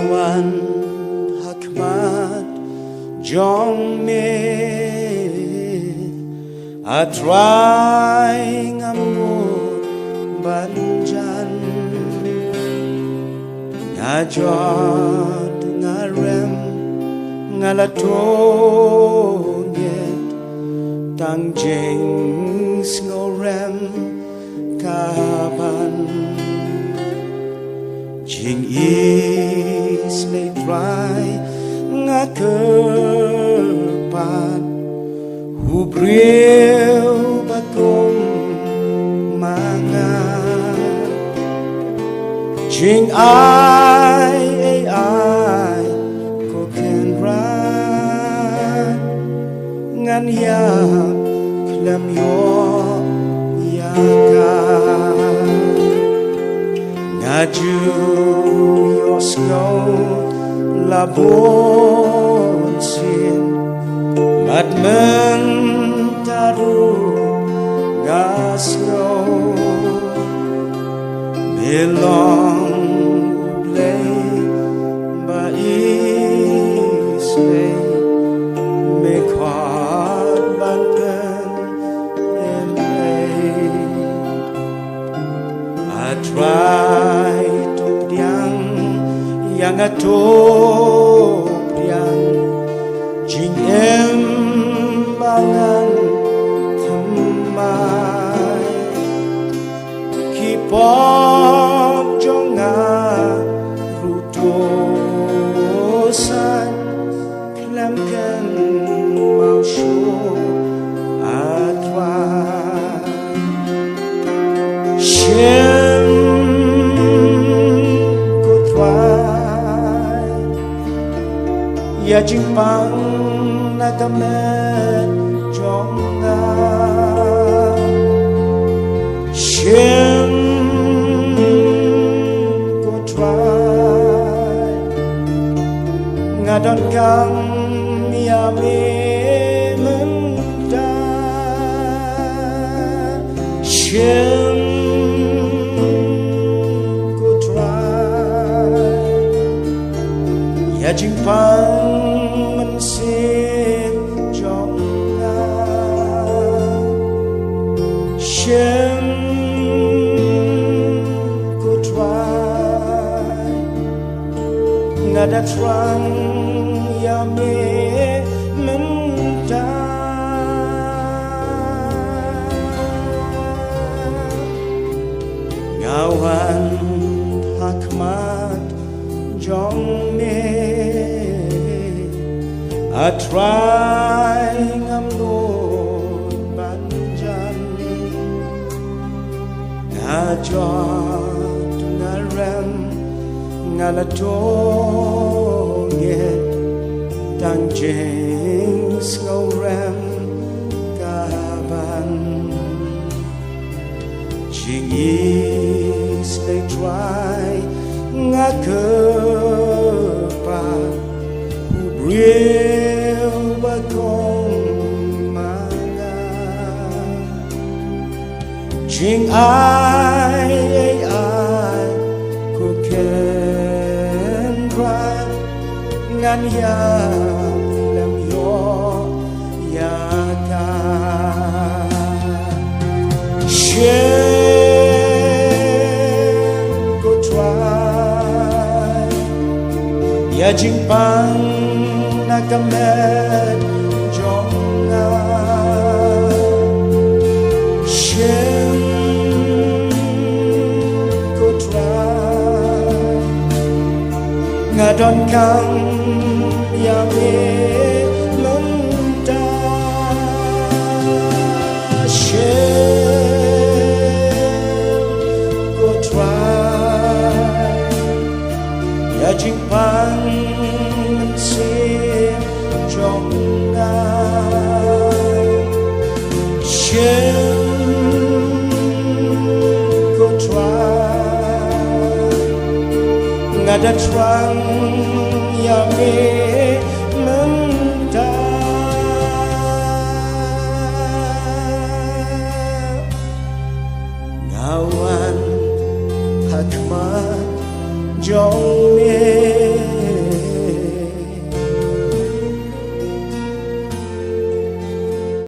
Ngawan hakmat jong me atry ngamut banjan ngajot ngarem ngalatonget tang jings ngorem kaban jing is lay try ngakepan hubril bakom mangan jing ai ko ken ran ngan ya klem yo ya ka ngaju yo snow labon sin mat mentaru gasno belong play ba isle me khat ban pen em play I try to yang atop yang jing em bangan thamai kipok jonga rutosan klamkan mau show atwa shem ya jing pang na kamet jong na shem ko try ngadon kang ya me menda shem ko try ya jing pang shem ko try ngada trang ya me menta ngawan hakmat jong me I try ngamlot banjan ngajot ngarem ngalatonget tang jings ngorem kaban jing is lay try ngakepan hubril bakom mangan jing ai ko ken ran ngan ya lam yo ya ka shem ko try ya jing pang na kamet jong na shem ko try ngadon kang ya me menta shem ko try ya jing pang jong na shem ko try ngada trang ya me menta ngawan hakmat jong me